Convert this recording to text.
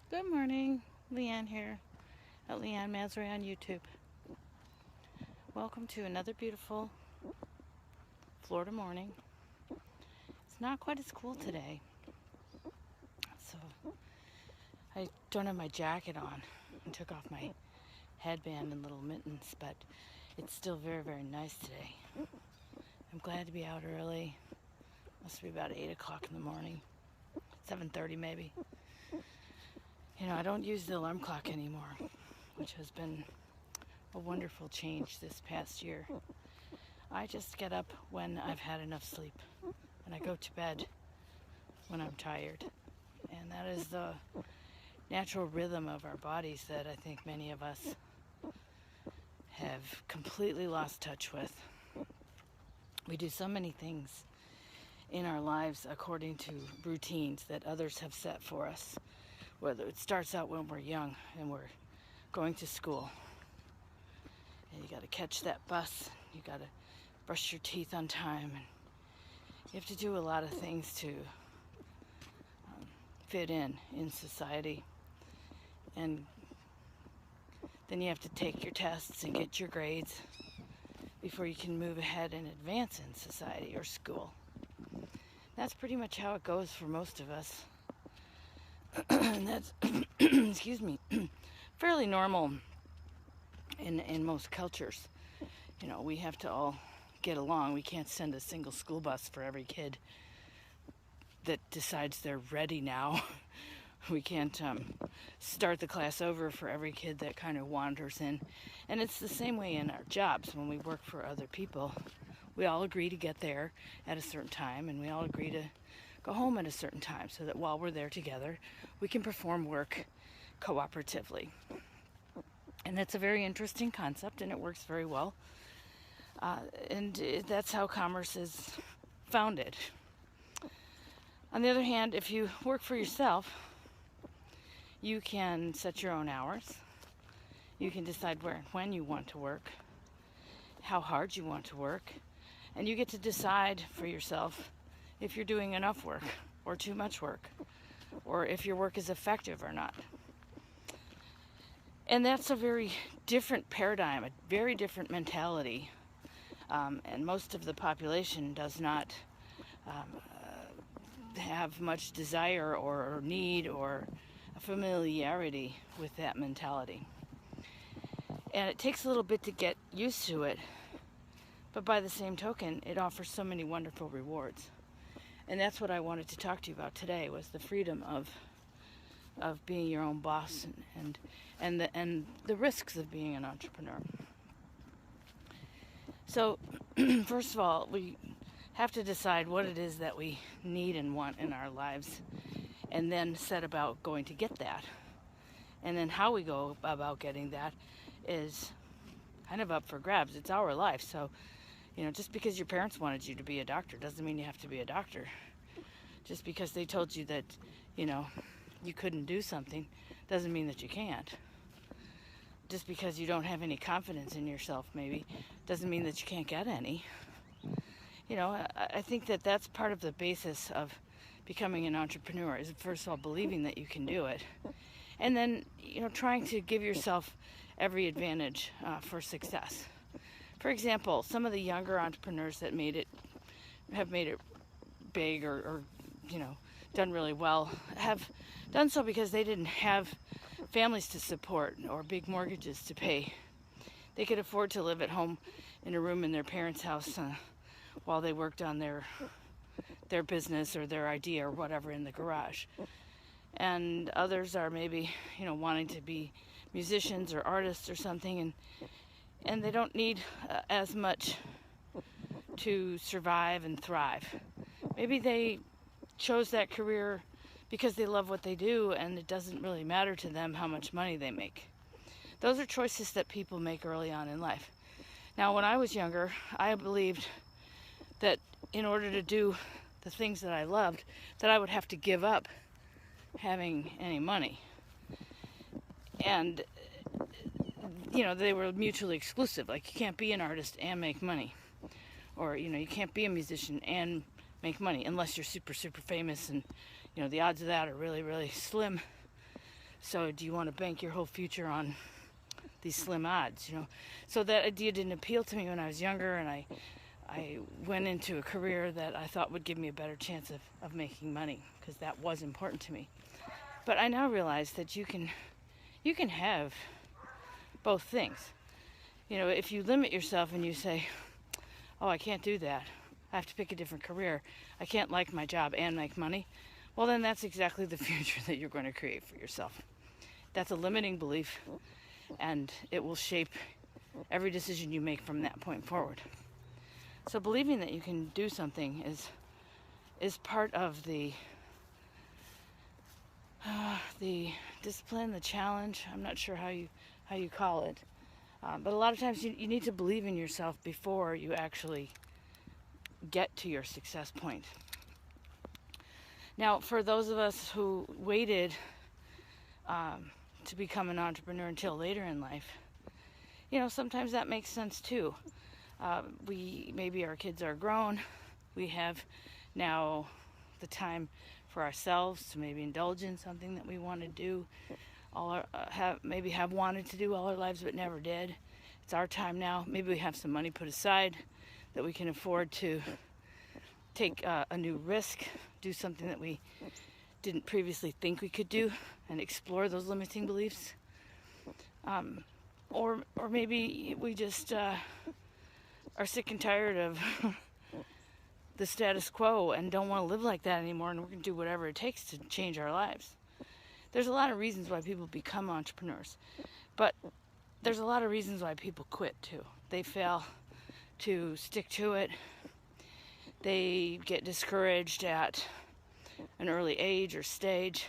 Good morning, Leanne here at Leanne Masry on YouTube. Welcome to another beautiful Florida morning. It's not quite as cool today, so I don't have my jacket on and took off my headband and little mittens, but it's still very, very nice today. I'm glad to be out early. Must be about 8 o'clock in the morning, 7:30 maybe. I don't use the alarm clock anymore, which has been a wonderful change this past year. I just get up when I've had enough sleep, and I go to bed when I'm tired. And that is the natural rhythm of our bodies that I think many of us have completely lost touch with. We do so many things in our lives according to routines that others have set for us. Whether it starts out when we're young and we're going to school, and you got to catch that bus, you got to brush your teeth on time, and you have to do a lot of things to fit in society. And then you have to take your tests and get your grades before you can move ahead and advance in society or school. That's pretty much how it goes for most of us. And that's, excuse me, fairly normal in most cultures. We have to all get along. We can't send a single school bus for every kid that decides they're ready now. We can't start the class over for every kid that kind of wanders in. And it's the same way in our jobs. When we work for other people, we all agree to get there at a certain time, and we all agree to go home at a certain time, so that while we're there together, we can perform work cooperatively. And that's a very interesting concept, and it works very well. And that's how commerce is founded. On the other hand, if you work for yourself, you can set your own hours. You can decide where and when you want to work, how hard you want to work, and you get to decide for yourself if you're doing enough work or too much work, or if your work is effective or not. And that's a very different paradigm, a very different mentality. And most of the population does not have much desire or need or a familiarity with that mentality. And it takes a little bit to get used to it, but by the same token, it offers so many wonderful rewards. And that's what I wanted to talk to you about today, was the freedom of being your own boss and the risks of being an entrepreneur. So, first of all, we have to decide what it is that we need and want in our lives, and then set about going to get that. And then how we go about getting that is kind of up for grabs. It's our life, so just because your parents wanted you to be a doctor doesn't mean you have to be a doctor. Just because they told you that, you couldn't do something doesn't mean that you can't. Just because you don't have any confidence in yourself, maybe, doesn't mean that you can't get any. I think that that's part of the basis of becoming an entrepreneur, is first of all believing that you can do it. And then, trying to give yourself every advantage for success. For example, some of the younger entrepreneurs that have made it big or done really well, have done so because they didn't have families to support or big mortgages to pay. They could afford to live at home in a room in their parents' house while they worked on their business or their idea or whatever in the garage. And others are maybe, wanting to be musicians or artists or something, and they don't need as much to survive and thrive. Maybe they chose that career because they love what they do, and it doesn't really matter to them how much money they make. Those are choices that people make early on in life. Now, when I was younger, I believed that in order to do the things that I loved, that I would have to give up having any money. And they were mutually exclusive. Like, you can't be an artist and make money. Or, you can't be a musician and make money unless you're super, super famous, and, the odds of that are really, really slim. So do you want to bank your whole future on these slim odds, So that idea didn't appeal to me when I was younger, and I went into a career that I thought would give me a better chance of making money, because that was important to me. But I now realize that you can have both things. If you limit yourself and you say, oh, I can't do that, I have to pick a different career, I can't like my job and make money, well, then that's exactly the future that you're going to create for yourself. That's a limiting belief, and it will shape every decision you make from that point forward. So believing that you can do something is part of the discipline, the challenge. I'm not sure how you call it, but a lot of times you need to believe in yourself before you actually get to your success point. Now, for those of us who waited to become an entrepreneur until later in life, sometimes that makes sense too. Maybe our kids are grown. We have now the time for ourselves to maybe indulge in something that we want to do, have wanted to do all our lives but never did. It's our time now. Maybe we have some money put aside that we can afford to take a new risk, do something that we didn't previously think we could do, and explore those limiting beliefs. Or maybe we just are sick and tired of the status quo and don't want to live like that anymore, and we're going to do whatever it takes to change our lives. There's a lot of reasons why people become entrepreneurs, but there's a lot of reasons why people quit too. They fail to stick to it. They get discouraged at an early age or stage.